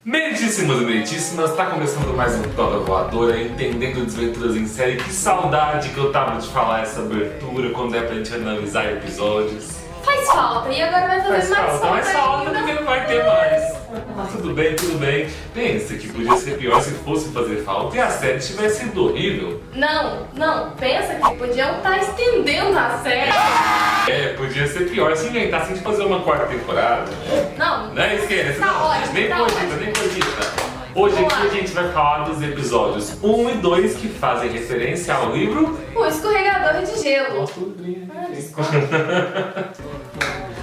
Meritíssimos e meritíssimas, tá começando mais um Toda Voadora, entendendo desventuras em série. Que saudade que eu tava de falar essa abertura quando é pra gente analisar episódios. Faz falta, e agora vai fazer mais falta porque não vai ter mais. Mas tudo bem, tudo bem. Pensa que podia ser pior se fosse fazer falta e a série tivesse sido horrível. Não, pensa que podiam estar estendendo a série. Podia ser pior se inventassem de fazer uma quarta temporada. Não Esquece, tá não. ótimo, Nem tá cogita, ótimo. nem cogita. Hoje aqui a gente vai falar dos episódios 1 e 2 que fazem referência ao livro O escorregador de gelo. Nossa, tudo bem. Desculpa.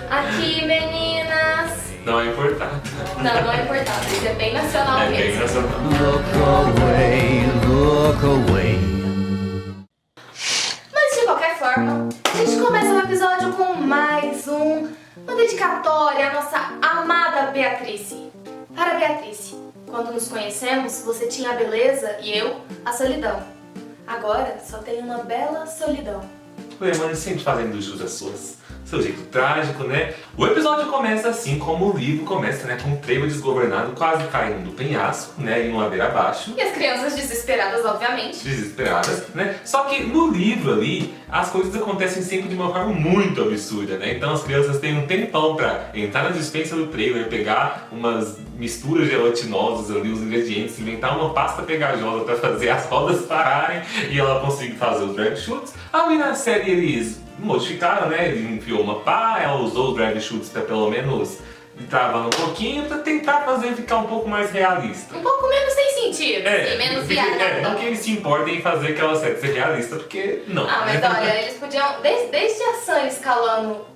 Aqui, meninas. Não é importante. Não é importante, isso é bem nacional É bem mesmo. nacional. Look away. Mas de qualquer forma, a gente começa o episódio com mais uma dedicatória à nossa amada Beatrice. Para Beatrice, quando nos conhecemos, você tinha a beleza e eu a solidão. Agora só tenho uma bela solidão. Mas sempre fazendo jus às seu jeito trágico, né? O episódio começa assim como o livro começa, né? Com um trevo desgovernado quase caindo do penhasco, né? Em uma ladeira abaixo. E as crianças desesperadas, obviamente. Desesperadas, né? Só que no livro ali, as coisas acontecem sempre de uma forma muito absurda, né? Então as crianças têm um tempão pra entrar na dispensa do trailer, pegar umas misturas gelatinosas ali, os ingredientes, inventar uma pasta pegajosa pra fazer as rodas pararem e ela conseguir fazer os drag chutes. Ali na série eles modificaram, né? Ele enfiou uma pá, ela usou os drag chutes pra pelo menos travar um pouquinho pra tentar fazer ficar um pouco mais realista. Um pouco menos sem sentido, e menos viagem. Não que eles se importem em fazer aquela série ser realista, porque não. Ah, mas olha, eles podiam, desde a Sam escalando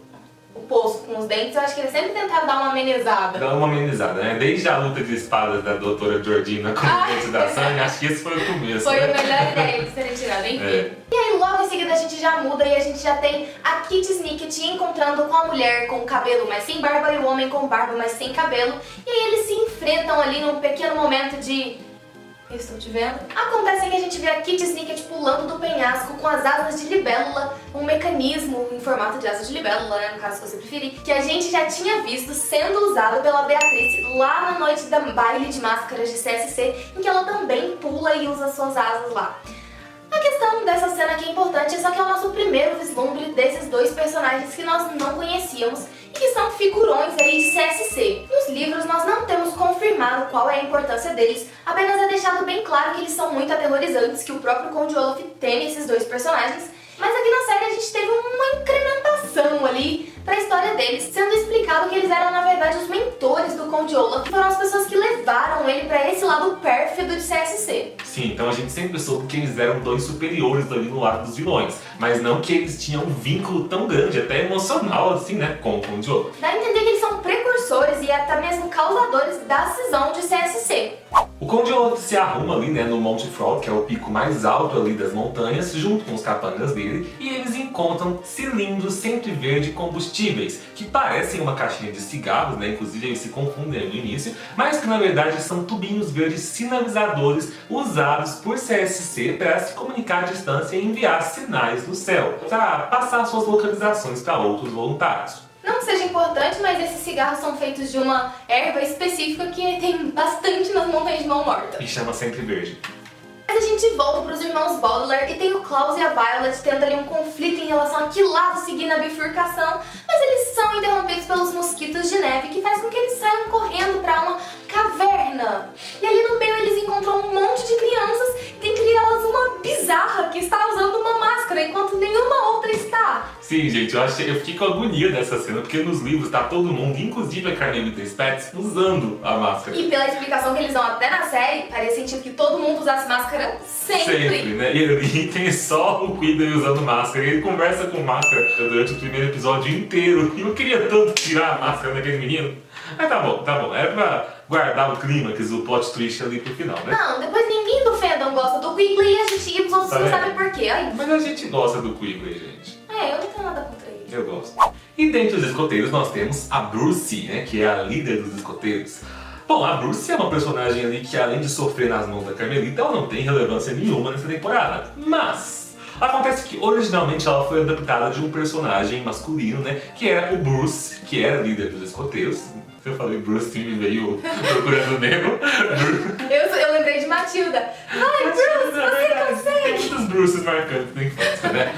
o poço com os dentes, eu acho que eles sempre tentaram dar uma amenizada. Dá uma amenizada, né? Desde a luta de espadas da doutora Georgina com os dentes da Sam, acho que esse foi o começo. Foi né? a melhor ideia de serem tirados, enfim. É. E aí logo em seguida a gente já muda e a gente já tem a Kitty Snicket encontrando com a mulher com cabelo mas sem barba e o homem com barba mas sem cabelo. E aí eles se enfrentam ali num pequeno momento de... Eu estou te vendo. Acontece que a gente vê a Kitty Snicket pulando do penhasco com as asas de libélula, um mecanismo em formato de asas de libélula, né, no caso se você preferir, que a gente já tinha visto sendo usado pela Beatrice lá na noite da baile de máscaras de CSC, em que ela também pula e usa suas asas lá. A questão dessa cena que é importante é só que é o nosso primeiro vislumbre desses dois personagens que nós não conhecíamos e que são figurões aí de CSC. Nos livros nós não temos confirmado qual é a importância deles, apenas é deixado bem claro que eles são muito aterrorizantes, que o próprio Conde Olaf teme esses dois personagens, mas aqui na série a gente teve uma incrementação ali pra história deles, sendo explicado que eles eram na verdade os mentores do Conde Olaf, que foram as pessoas que levaram ele pra esse lado pérfido de CSC. Sim, então a gente sempre soube que eles eram dois superiores ali no lado dos vilões, mas não que eles tinham um vínculo tão grande, até emocional assim, né, com o Conde Olaf. Dá a entender que eles são precursores e até mesmo causadores da cisão de CSC. O Conde Olaf se arruma ali, né, no Monte Frog, que é o pico mais alto ali das montanhas, junto com os capangas dele, e eles encontram cilindros sempre verde combustíveis, que parecem uma caixinha de cigarros, né, inclusive eles se confundem no início, mas que na verdade são tubinhos verdes sinalizadores usados por CSC para se comunicar à distância e enviar sinais no céu, para passar suas localizações para outros voluntários. Não que seja importante, mas esses cigarros são feitos de uma erva específica que tem bastante nas montanhas de Mão Morta. E chama sempre verde. Mas a gente volta para os irmãos Baudelaire e tem o Klaus e a Violet tendo ali um conflito em relação a que lado seguir na bifurcação, mas eles são interrompidos pelos mosquitos de neve, que faz com que eles saiam correndo para uma caverna. E ali no meio eles encontram um monte de crianças, dentre elas uma bizarra que está usando uma máscara, enquanto nenhuma outra está. Sim, gente, eu fiquei com agonia dessa cena, porque nos livros tá todo mundo, inclusive a Carmelita Spatz, usando a máscara. E pela explicação que eles dão até na série, faria sentido que todo mundo usasse máscara sempre. Né? E ali tem só o Quigley usando máscara. E ele conversa com máscara durante o primeiro episódio inteiro. E eu queria tanto tirar a máscara daquele menino. Mas tá bom. Era pra guardar o clímax, o plot twist ali pro final, né? Não, depois ninguém do fandom gosta do Quigley e os outros Tá não vendo? sabem por quê. Ai, Mas a gente gosta do Quigley, gente. eu não tenho nada contra ele. Eu gosto. E dentre os escoteiros nós temos a Bruce, né? Que é a líder dos escoteiros. Bom, a Bruce é uma personagem ali que além de sofrer nas mãos da Carmelita, ela não tem relevância nenhuma nessa temporada. Mas Acontece que originalmente ela foi adaptada de um personagem masculino, né? Que era o Bruce, que era líder dos escoteiros. Eu falei Bruce, me veio procurando Nemo. Eu lembrei de Matilda. Vai, Bruce, você consegue! Tem muitos Bruces marcantes na infância, né?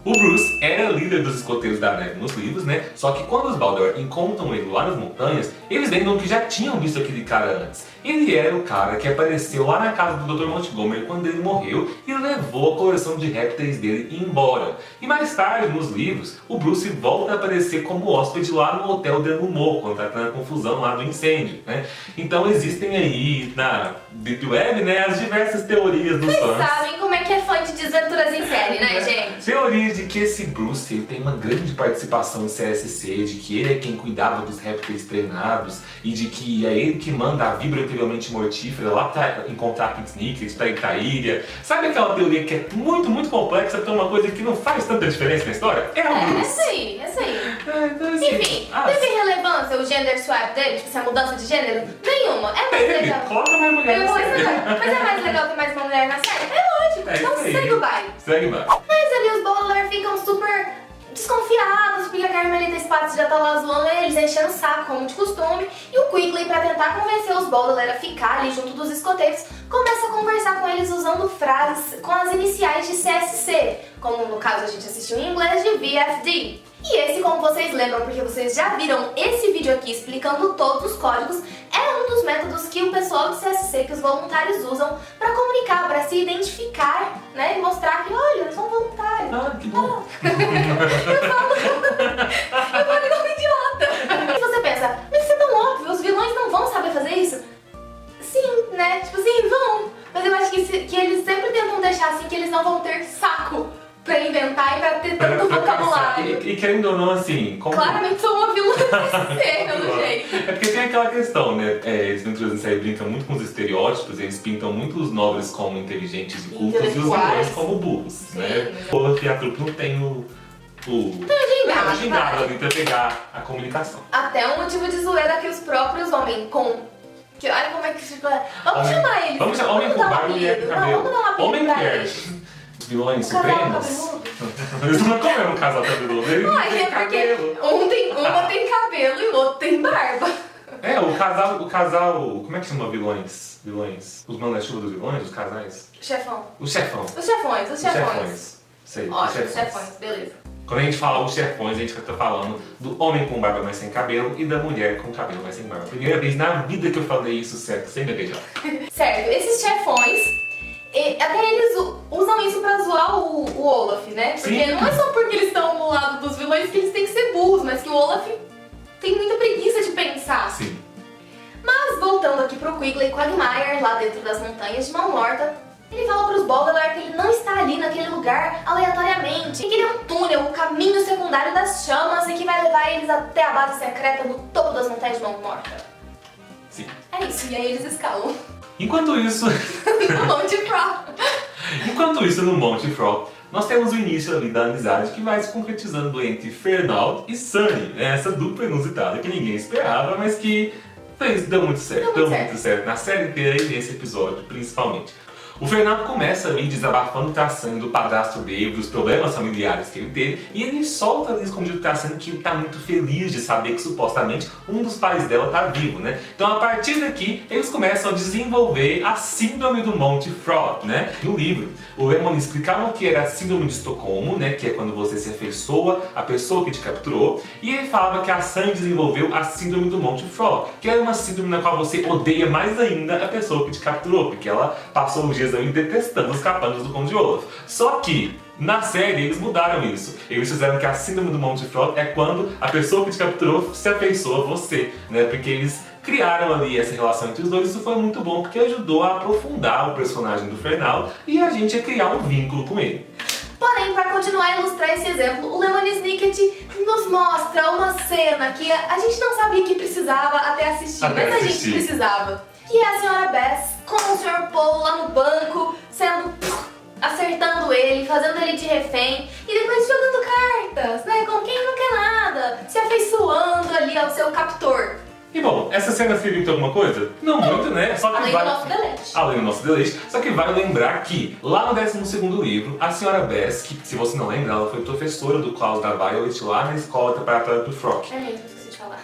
O Bruce era líder dos escoteiros da neve nos livros, né? Só que quando os Baldor encontram ele lá nas montanhas, eles lembram que já tinham visto aquele cara antes. Ele era o cara que apareceu lá na casa do Dr. Montgomery quando ele morreu e levou a coleção de répteis dele embora. E mais tarde, nos livros, o Bruce volta a aparecer como hóspede lá no Hotel de Anumor, quando tá tendo a confusão lá do incêndio, né? Então existem aí na Deep Web, né, as diversas teorias dos fãs. Vocês sabem como é que é fã de desventuras em série, né, gente? Teorias de que esse Bruce ele tem uma grande participação em CSC, de que ele é quem cuidava dos répteis treinados e de que é ele que manda a vibra incrivelmente mortífera lá pra encontrar Pete Snicket, pra ir pra ilha. Sabe aquela teoria que é muito, muito complexa, tem uma coisa que não faz tanta diferença na história? É o Bruce. Essa aí, essa aí. Então, assim, Enfim, teve relevância o gender swap dele? Tipo, essa mudança de gênero? Nenhuma. É mais Teve, legal. coloca mais mulher na série. Mas é mais legal ter mais uma mulher na série? É lógico. É Então isso aí. segue o baile. Segue mais. Mas ali os Bowler ficam super desconfiados, porque a Carmelita Spatz já tá lá zoando eles, enchendo o saco, como de costume. E o Quigley, pra tentar convencer os Bowler a ficar ali junto dos escoteiros, começa a conversar com eles usando frases com as iniciais de CSC, como no caso a gente assistiu em inglês de VFD. E esse, como vocês lembram, porque vocês já viram esse vídeo aqui explicando todos os códigos, é um dos métodos que o pessoal do CSC, que os voluntários usam para comunicar, para se identificar, né, e mostrar que, olha, eu sou um voluntário. Ah, que bom. Eu tô igual um idiota. E você pensa, mas isso é tão óbvio, os vilões não vão saber fazer isso? Sim, né? Tipo assim, vão. Mas eu acho que eles sempre tentam deixar assim que eles não vão ter saco pra inventar e pra ter tanto vocabulário. E querendo ou não, assim... Como... Claramente sou uma vilã pelo jeito. É porque tem aquela questão, né? Desventuras em série brincam muito com os estereótipos, eles pintam muito os nobres como inteligentes e cultos e os vilões como burros, né? O Olaf e a trupe não tem o gingado ali pra pegar a comunicação. Até um motivo de zoeira que os próprios homens com... olha como é que se fala. Vamos chamar eles. Vamos chamar homem com barba e mulher com cabelo. Vamos dar uma apelido Homem e pra mulher. eles. Vilões Um casal supremos. Eles não comem um casal cabeludo. Eles não Ai, têm é porque cabelo. uma tem cabelo e o outro tem barba. É, o casal. Como é que chama vilões? Os manda-chuva dos vilões, os casais? Chefão. O chefão. Os chefões. Sei, Ótimo, os chefões, beleza. Quando a gente fala os chefões, a gente tá falando do homem com barba, mas sem cabelo, e da mulher com cabelo, mas sem barba. Primeira vez na vida que eu falei isso certo, sem gaguejar. Certo, esses chefões, até eles usam isso pra zoar o Olaf, né? Porque Sim. não é só porque eles estão do lado dos vilões que eles têm que ser burros, mas que o Olaf tem muita preguiça de pensar. Sim. Mas voltando aqui pro Quigley Quagmire, lá dentro das montanhas de Mão Morta, ele fala pros Baudelaire que ele não está ali naquele lugar aleatoriamente, e que ele é um túnel, o caminho secundário das chamas e que vai levar eles até a base secreta no topo das montanhas de Mão Morta. Sim. É isso, e aí eles escalam Enquanto isso, no Monte Frog. no Monte Frog, nós temos o início ali da amizade que vai se concretizando entre Fernald e Sunny, né? Essa dupla inusitada que ninguém esperava, mas que deu muito certo. Deu muito certo na série inteira e nesse episódio, principalmente. O Fernando começa ali desabafando pra Sunny do padrasto dele, dos problemas familiares que ele teve, e ele solta ali escondido pra Sunny que ele tá muito feliz de saber que supostamente um dos pais dela tá vivo, né? Então a partir daqui eles começam a desenvolver a síndrome do Monte Frog, né? No livro, o Lemon explicava o que era a síndrome de Estocolmo, né? Que é quando você se afeiçoa à pessoa que te capturou, e ele falava que a Sunny desenvolveu a síndrome do Monte Frog, que é uma síndrome na qual você odeia mais ainda a pessoa que te capturou, porque ela passou os dias detestando os capangas do Conde Olaf. Só que, na série, eles mudaram isso. Eles fizeram que a síndrome do Monte Frog é quando a pessoa que te capturou se afeiçoa a você, né? Porque eles criaram ali essa relação entre os dois. Isso foi muito bom, porque ajudou a aprofundar o personagem do Fernald e a gente a criar um vínculo com ele. Porém, para continuar a ilustrar esse exemplo, o Lemony Snicket nos mostra uma cena que a gente não sabia que precisava até assistir, mas a gente precisava. Que é a senhora Bess com o Sr. Paul lá no banco, acertando ele, fazendo ele de refém, e depois jogando cartas, né, com quem não quer nada, se afeiçoando ali ao seu captor. E bom, essa cena serviu pra alguma coisa? Não muito, né? Só que Além do nosso deleite. Além do nosso deleite. Só que vale lembrar que, lá no 12º livro, a senhora Bess, que se você não lembra, ela foi professora do Klaus da Violet lá na escola preparatória do Frock. É mesmo, esqueci de falar.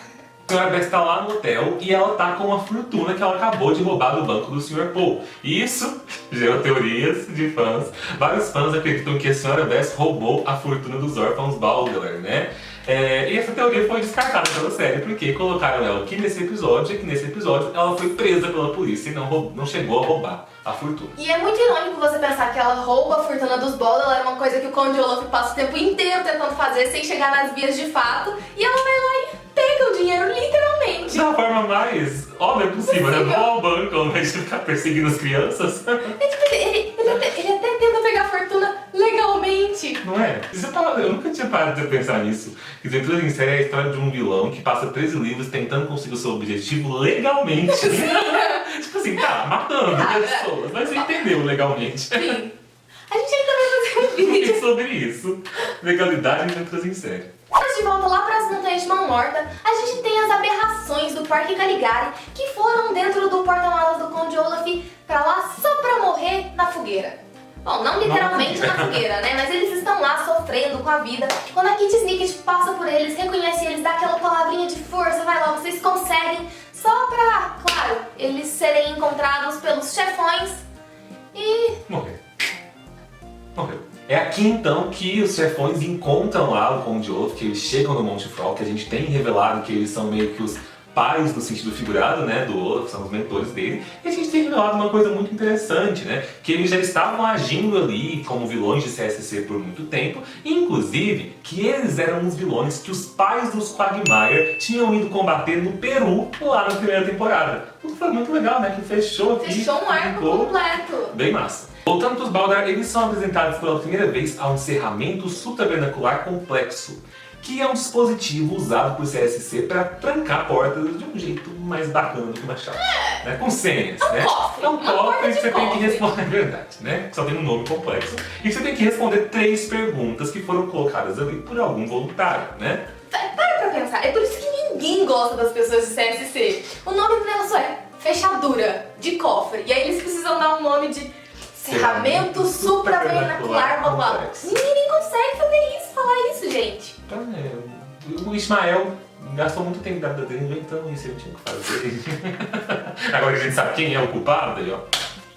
A senhora Bess tá lá no hotel e ela tá com uma fortuna que ela acabou de roubar do banco do Sr. Paul. E isso gerou teorias de fãs. Vários fãs acreditam que a senhora Bess roubou a fortuna dos órfãos Balder, né? E essa teoria foi descartada pela série, porque colocaram ela aqui nesse episódio, e que nesse episódio ela foi presa pela polícia e não chegou a roubar a fortuna. E é muito irônico você pensar que ela rouba a fortuna dos Balder, era uma coisa que o Conde Olaf passa o tempo inteiro tentando fazer sem chegar nas vias de fato, e ela vai lá e pega o dinheiro literalmente. Da forma mais óbvia possível, né? Vou ao banco ao invés de ficar perseguindo as crianças. Ele até tenta pegar a fortuna legalmente. Não é? Eu nunca tinha parado de pensar nisso. Quer dizer, Tudo em Série é a história de um vilão que passa 13 livros tentando conseguir o seu objetivo legalmente. Tipo assim, tá, matando pessoas, mas você entendeu legalmente. Sim. A gente ainda vai fazer um vídeo sobre isso. Legalidade em Tudo em Série. Mas de volta lá para as Montanhas de Mão Morta, a gente tem as aberrações do Parque Caligari que foram dentro do porta-malas do Conde Olaf pra lá só pra morrer na fogueira. Bom, não literalmente na fogueira, né? Mas eles estão lá sofrendo com a vida. Quando a Kit Snicket passa por eles, reconhece eles, dá aquela palavrinha de força, vai lá, vocês conseguem. Só pra, claro, eles serem encontrados pelos chefões e... Morreu. É aqui então que os chefões encontram lá o Conde Olaf, que eles chegam no Monte Frog, que a gente tem revelado que eles são meio que os pais no sentido figurado, né, do Olaf, são os mentores dele. E a gente tem revelado uma coisa muito interessante, né, que eles já estavam agindo ali como vilões de CSC por muito tempo, e inclusive que eles eram os vilões que os pais dos Quagmire tinham ido combater no Peru lá na primeira temporada. O que foi muito legal, né, que fechou aqui. Fechou um arco completo. Bem massa. Voltando para os Baldar, eles são apresentados pela primeira vez ao encerramento supravernacular complexo, que é um dispositivo usado por CSC para trancar portas de um jeito mais bacana do que uma chave. Né? Com senhas, né? É um cofre que você tem que responder, é verdade, né? Só tem um nome complexo. E você tem que responder 3 perguntas que foram colocadas ali por algum voluntário, né? Para pra pensar, é por isso que ninguém gosta das pessoas de CSC. O nome do negócio é fechadura de cofre, e aí eles precisam dar um nome de encerramento supravernacular complexo. Ninguém consegue fazer isso, falar isso, gente. O Ismael gastou muito tempo da vida dele inventando isso, ele tinha que fazer. Agora que a gente sabe quem é o culpado, aí, ó.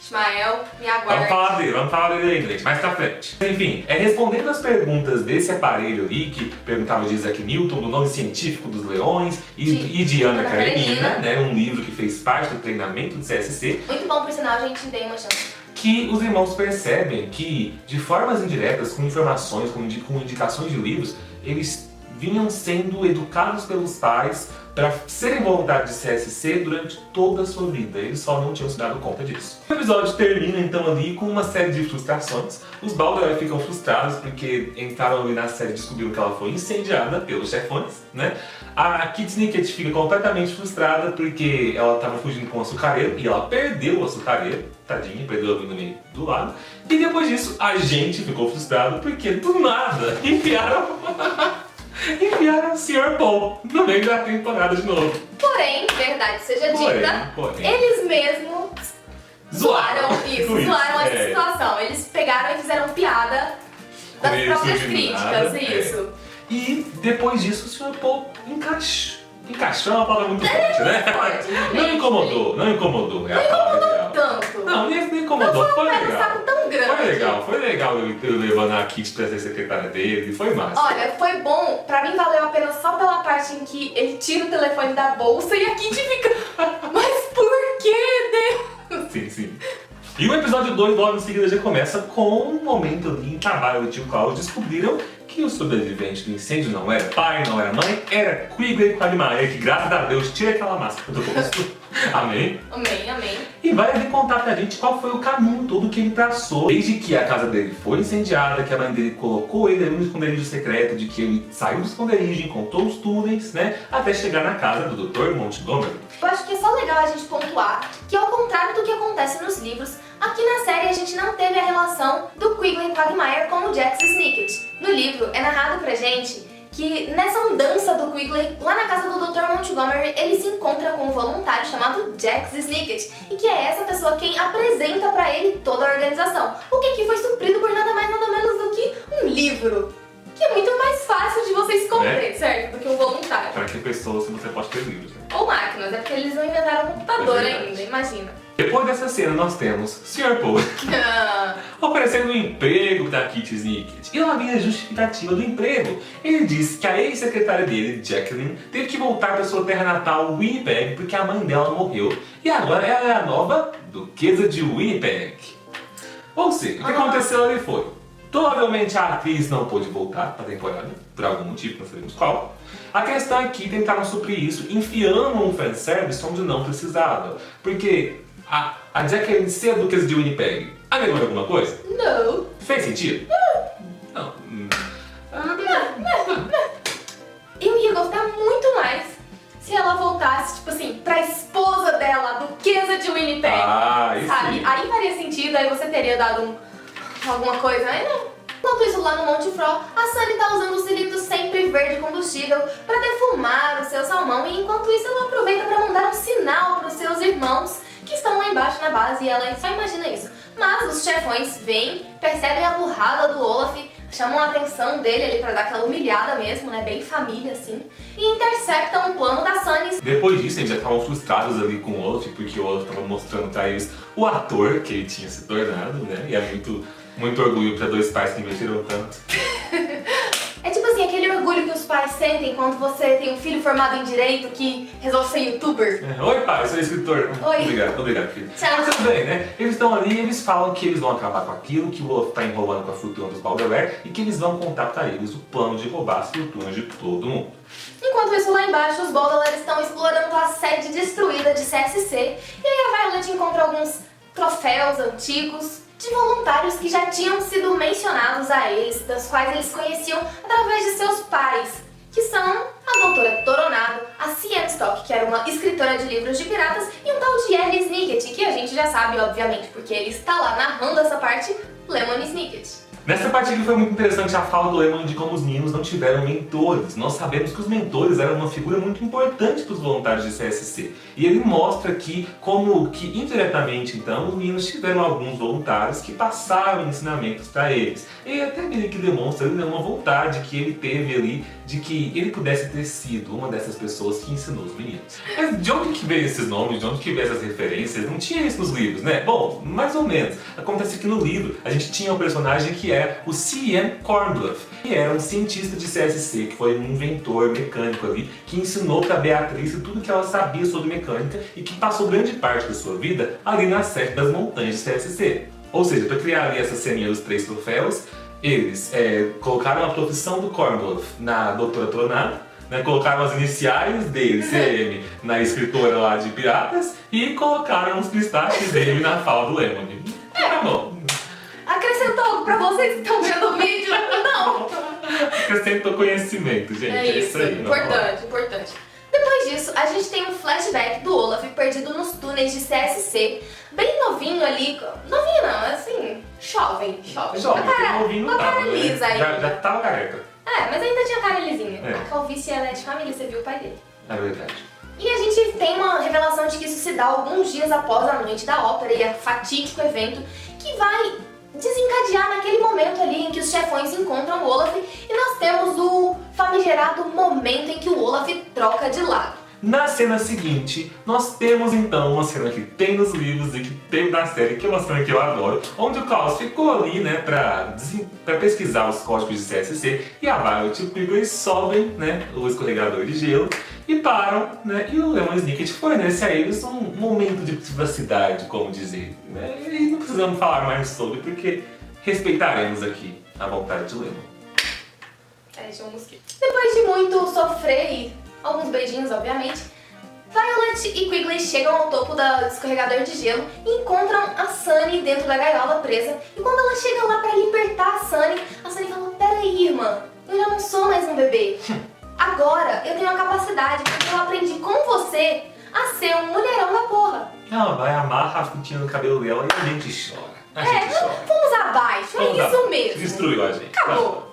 Ismael, me aguarde. Vamos falar dele aí, gente, mais pra frente. Enfim, respondendo as perguntas desse aparelho aí, que perguntava de Isaac Newton, do nome científico dos leões, e de Ana Karenina, né, um livro que fez parte do treinamento do CSC. Muito bom, por sinal, a gente deu uma chance. Que os irmãos percebem que, de formas indiretas, com informações, com indicações de livros, eles vinham sendo educados pelos pais para serem voluntários de CSC durante toda a sua vida. Eles só não tinham se dado conta disso. O episódio termina então ali com uma série de frustrações. Os Balder ficam frustrados porque entraram ali na série e descobriram que ela foi incendiada pelos chefões, né? A Kit Snicket fica completamente frustrada porque ela estava fugindo com o açucareiro e ela perdeu o açucareiro. Tadinha, perdeu ali no meio do lado. E depois disso, a gente ficou frustrado porque do nada enfiaram o Sr. Paul no meio da temporada de novo. Porém, verdade seja dita, eles mesmos zoaram essa situação. Eles pegaram e fizeram piada das próprias críticas, isso. E depois disso, o Sr. Paul encaixou é uma palavra muito forte, né? Não incomodou. Não incomodou tanto. Não incomodou. Foi legal. Saco tão grande. Foi legal eu levando a Kit pra ser secretária dele, foi massa. Olha, foi bom, pra mim valeu a pena só pela parte em que ele tira o telefone da bolsa e a Kit fica... Mas por que, Deus? Sim. E o episódio 2 logo em seguida já começa com um momento ali em que a Violet e o Klaus descobriram que o sobrevivente do incêndio não era pai, não era mãe, era Quigley Quagmire, que graças a Deus tira aquela máscara do rosto. Amém? Amém. E vai ali contar pra gente qual foi o caminho todo que ele traçou, desde que a casa dele foi incendiada, que a mãe dele colocou ele no esconderijo secreto, de que ele saiu do esconderijo, encontrou os túneis, né, até chegar na casa do Dr. Montgomery. Eu acho que é só legal a gente pontuar que, ao contrário do que acontece nos livros, aqui na série a gente não teve a relação do Quigley Quagmire com o Jax Snicket. No livro é narrado pra gente que nessa andança do Quigley, lá na casa do Dr. Montgomery, ele se encontra com um voluntário chamado Jax Snicket, e que é essa pessoa quem apresenta pra ele toda a organização, o que foi suprido por nada mais nada menos do que um livro, que é muito mais fácil de você esconder, certo? Do que um voluntário. Para que pessoas você pode ter livros, né? Ou máquinas, é porque eles não inventaram computador ainda, imagina. Depois dessa cena nós temos Sr. Poe oferecendo um emprego para Kit Snicket. E lá vem a justificativa do emprego. Ele diz que a ex-secretária dele, Jacqueline, teve que voltar para sua terra natal, Winnipeg, porque a mãe dela morreu. E agora ela é a nova duquesa de Winnipeg. Ou seja, o que aconteceu ali foi: provavelmente a atriz não pôde voltar para a temporada, por algum motivo, não sabemos qual. A questão é que tentaram suprir isso enfiando um fanservice onde não precisava. Porque a Jacqueline ser a duquesa de Winnipeg agregou alguma coisa? Não. Fez sentido? Não. Eu ia gostar muito mais se ela voltasse, tipo assim, pra esposa dela, a duquesa de Winnipeg. Sabe? Sim. Aí faria sentido, aí você teria dado alguma coisa, aí não. Enquanto isso, lá no Monte Fro, a Sunny tá usando o cilindro sempre verde combustível para defumar o seu salmão, e enquanto isso ela aproveita para mandar um sinal pros seus irmãos que estão lá embaixo na base, e ela só imagina isso. Mas os chefões vêm, percebem a burrada do Olaf, chamam a atenção dele ali pra dar aquela humilhada mesmo, né, bem família assim, e interceptam o plano da Sunny. Depois disso, eles já estavam frustrados ali com o Olaf, porque o Olaf estava mostrando pra eles o ator que ele tinha se tornado, né, e é muito orgulho pra dois pais que investiram tanto. É tipo assim, aquele orgulho que os pais sentem quando você tem um filho formado em Direito que resolve ser youtuber. Oi pai, eu sou escritor. Oi. Obrigado filho. Tchau. Mas tudo bem, né? Eles estão ali e eles falam que eles vão acabar com aquilo, que o Olaf tá enrolando com a fortuna dos Baudelaire e que eles vão contar pra eles o plano de roubar as fortunas de todo mundo. Enquanto isso, lá embaixo, os Baudelaire estão explorando a sede destruída de CSC, e aí a Violet encontra alguns troféus antigos de voluntários que já tinham sido mencionados a eles, das quais eles conheciam através de seus pais, que são a doutora Toronado, a C.M. Stock, que era uma escritora de livros de piratas, e um tal de L. Snicket, que a gente já sabe, obviamente, porque ele está lá narrando essa parte, Lemony Snicket. Nessa parte aqui foi muito interessante a fala do Lemony de como os meninos não tiveram mentores. Nós sabemos que os mentores eram uma figura muito importante para os voluntários de CSC. E ele mostra aqui como que indiretamente, então, os meninos tiveram alguns voluntários que passaram ensinamentos para eles. E até meio que demonstra uma vontade que ele teve ali de que ele pudesse ter sido uma dessas pessoas que ensinou os meninos. Mas de onde que veio esses nomes, de onde que veio essas referências? Não tinha isso nos livros, né? Bom, mais ou menos. Acontece que no livro a gente tinha um personagem que era o C.M. Cornbluth, que era um cientista de CSC, que foi um inventor mecânico ali, que ensinou para Beatriz tudo que ela sabia sobre mecânica e que passou grande parte da sua vida ali na sede das montanhas de CSC. Ou seja, para criar ali essa ceninha dos 3 troféus, eles colocaram a profissão do Cornbluth na doutora Toronado, né, colocaram as iniciais dele, CM, na escritora lá de piratas, e colocaram os pistaches dele na fala do Lemony. Tá bom. Acrescentou algo pra vocês que estão vendo o vídeo? Não! Acrescentou conhecimento, gente. É isso aí. Importante. Depois disso, a gente tem um flashback do Olaf perdido nos túneis de CSC, bem novinho ali. Novinho não, assim, jovem. Novinho uma cara né? lisa ainda. Já tava careca. Mas ainda tinha cara lisinha. É. A calvície ela é de família, você viu o pai dele. É verdade. E a gente tem uma revelação de que isso se dá alguns dias após a noite da ópera e a fatídico evento que vai desencadear naquele momento ali em que os chefões encontram o Olaf, e nós temos o famigerado momento em que o Olaf troca de lado. Na cena seguinte, nós temos então uma cena que tem nos livros e que tem na série, que é uma cena que eu adoro, onde o Klaus ficou ali, né, pra pesquisar os códigos de CSC, e a Violet e o Quigley sobem, né, o escorregador de gelo, e param, né, e o Lemony Snicket fornece a eles um momento de privacidade, como dizer, né, e não precisamos falar mais sobre, porque respeitaremos aqui a vontade de Lemony. Tinha um mosquito. Depois de muito sofrer e alguns beijinhos, obviamente, Violet e Quigley chegam ao topo do escorregador de gelo e encontram a Sunny dentro da gaiola presa. E quando ela chega lá pra libertar a Sunny fala: peraí, irmã, eu já não sou mais um bebê. Agora eu tenho a capacidade, porque eu aprendi com você a ser um mulherão da porra. Ela vai, amarra a fitinha no cabelo dela e a gente chora. A gente chora. Vamos abaixo, Vamos é isso abaixo. mesmo. Destruiu a gente. Acabou.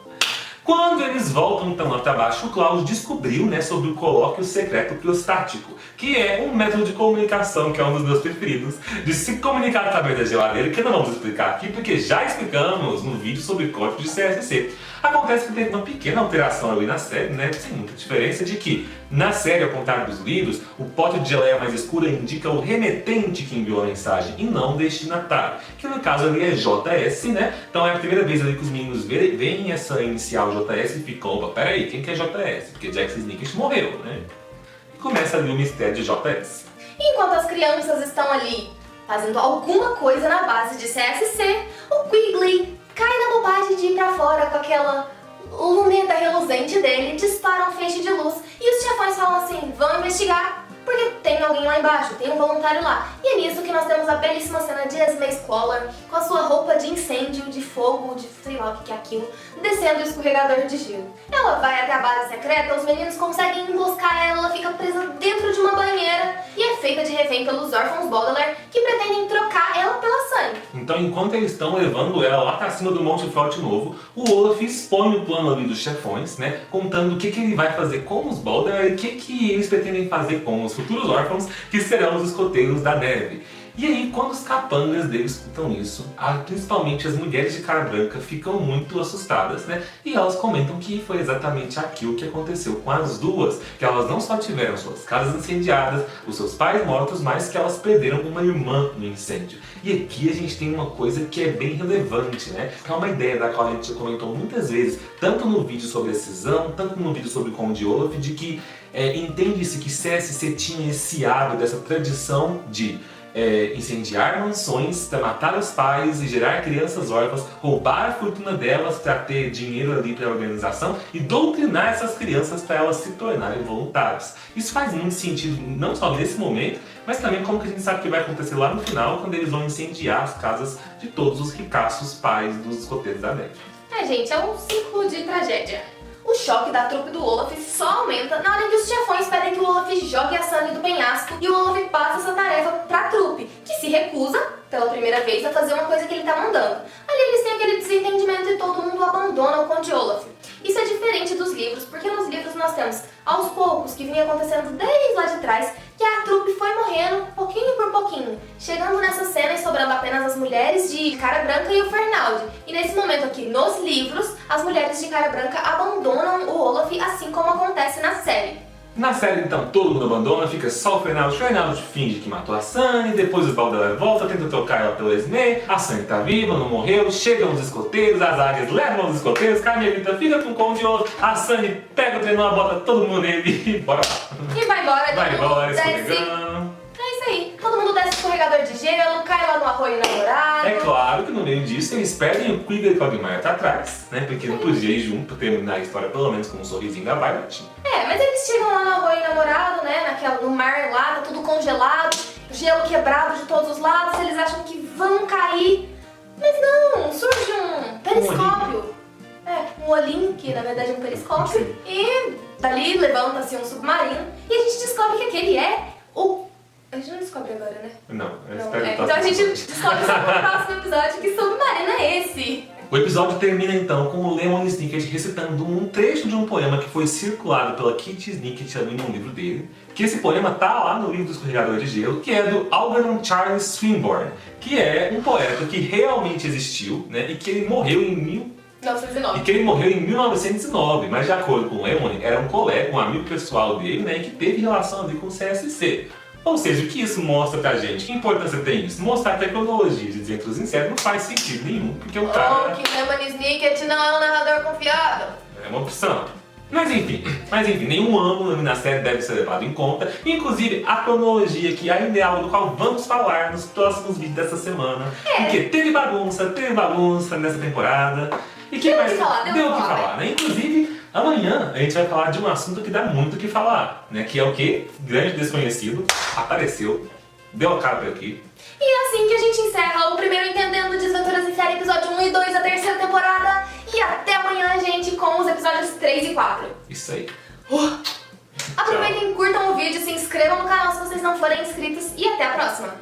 Quando eles voltam então lá para baixo, o Klaus descobriu, né, sobre o colóquio secreto criostático, que é um método de comunicação que é um dos meus preferidos, de se comunicar através da geladeira, que não vamos explicar aqui, porque já explicamos no vídeo sobre código de CSC. Acontece que teve uma pequena alteração ali na série, né, sem muita diferença, de que na série, ao contrário dos livros, o pote de geleia mais escura indica o remetente que enviou a mensagem e não o destinatário, que no caso ali é JS, né? Então é a primeira vez ali que os meninos veem essa inicial JS e ficam, opa, peraí, quem que é JS? Porque Jack Snicket morreu, né? E começa ali o mistério de JS. Enquanto as crianças estão ali fazendo alguma coisa na base de CSC, o Quigley cai na bobagem de ir pra fora com aquela luneta reluzente dele, dispara um feixe de luz e os chefões falam assim, vão investigar, porque tem alguém lá embaixo, tem um voluntário lá. E é nisso que nós temos a belíssima cena de Esme Squalor com a sua roupa de incêndio, de fogo, de sei lá o que é aquilo, descendo o escorregador de gelo. Ela vai até a base secreta, os meninos conseguem emboscar ela, ela fica presa dentro de uma banheira e é feita de refém pelos órfãos Baudelaire que pretendem trocar ela pela Sunny. Então, enquanto eles estão levando ela lá pra cima do Monte Forte Novo, o Olaf expõe o plano ali dos chefões, né, contando o que ele vai fazer com os Baudelaire e o que eles pretendem fazer com os futuros órfãos que serão os escoteiros da neve. E aí, quando os capangas deles escutam isso, principalmente as mulheres de cara branca ficam muito assustadas, né? E elas comentam que foi exatamente aquilo que aconteceu com as duas, que elas não só tiveram suas casas incendiadas, os seus pais mortos, mas que elas perderam uma irmã no incêndio. E aqui a gente tem uma coisa que é bem relevante, né? Que é uma ideia da qual a gente já comentou muitas vezes, tanto no vídeo sobre a cisão, tanto no vídeo sobre o Conde Olaf, de que entende-se que CSC tinha esse hábito, dessa tradição de incendiar mansões para matar os pais e gerar crianças órfãs, roubar a fortuna delas para ter dinheiro ali para a organização e doutrinar essas crianças para elas se tornarem voluntários. Isso faz muito sentido, não só nesse momento, mas também como que a gente sabe que vai acontecer lá no final, quando eles vão incendiar as casas de todos os ricaços pais dos escoteiros da neve. Gente, é um ciclo de tragédia. O choque da trupe do Olaf só aumenta na hora que os chefões pedem que o Olaf jogue a Sunny do penhasco e o Olaf passa essa tarefa pra trupe, que se recusa, pela primeira vez, a fazer uma coisa que ele tá mandando. Ali eles têm aquele desentendimento e todo mundo abandona o Conde Olaf. Isso é diferente dos livros, porque nos livros nós temos, aos poucos, que vinha acontecendo desde lá de trás, que a trupe foi morrendo pouquinho por pouquinho, chegando nessa cena e sobrando apenas as mulheres de cara branca e o Fernald. E nesse momento aqui, nos livros, as mulheres de cara branca abandonam o Olaf, assim como acontece na série. Na série, então, todo mundo abandona, fica só o Fernald. O Fernald finge que matou a Sunny, depois os Baudelaire voltam, tentam trocar ela pela Esme, a Sunny tá viva, não morreu, chegam os escoteiros, as águias levam os escoteiros, Carmelita fica com o Conde Olaf, a Sunny pega o trenó, bota todo mundo nele e bora lá. E vai embora, vai embora, escorregando. É isso aí, todo mundo desce escorregador de gelo, cai lá no arroio namorado. É claro que no meio disso eles perdem o Quigley e o Quagmire tá atrás, né? Porque não podia ir junto pra terminar a história pelo menos com um sorrisinho da Violet. Mas eles chegam lá no arroio namorado, né? No mar lá, tá tudo congelado, gelo quebrado de todos os lados, eles acham que vão cair. Mas não, surge um periscópio. Um olhinho, que na verdade é um periscópio. E dali levanta-se um submarino e a gente descobre que aquele é o... A gente não descobre agora, né? Não. Então a gente descobre só no próximo episódio que submarino é esse. O episódio termina então com o Lemon Snicket recitando um trecho de um poema que foi circulado pela Kitty Snicket ali no livro dele. Que esse poema tá lá no livro do Escorregador de Gelo, que é do Algernon Charles Swinburne, que é um poeta que realmente existiu, né? E que ele morreu em 1909, mas de acordo com o Lemon, era um colega, um amigo pessoal dele, né? E que teve relação ali com o CSC. Ou seja, o que isso mostra pra gente? Que importância tem isso? Mostrar que a cronologia de Entre os Insetos não faz sentido nenhum, porque o cara... que Lemon Snicket não é um narrador confiável. É uma opção. Mas enfim, nenhum ângulo na série deve ser levado em conta, inclusive a cronologia, que ainda é algo do qual vamos falar nos próximos vídeos dessa semana. Porque teve bagunça nessa temporada. E que deu o que falar, né? Inclusive, amanhã a gente vai falar de um assunto que dá muito o que falar, né? Que é o que? Grande Desconhecido apareceu, deu a cara por aqui. E é assim que a gente encerra o primeiro Entendendo Desventuras em Série, episódio 1 e 2 da terceira temporada. E até amanhã, gente, com os episódios 3 e 4. Isso aí. Aproveitem, curtam o vídeo, se inscrevam no canal se vocês não forem inscritos e até a próxima.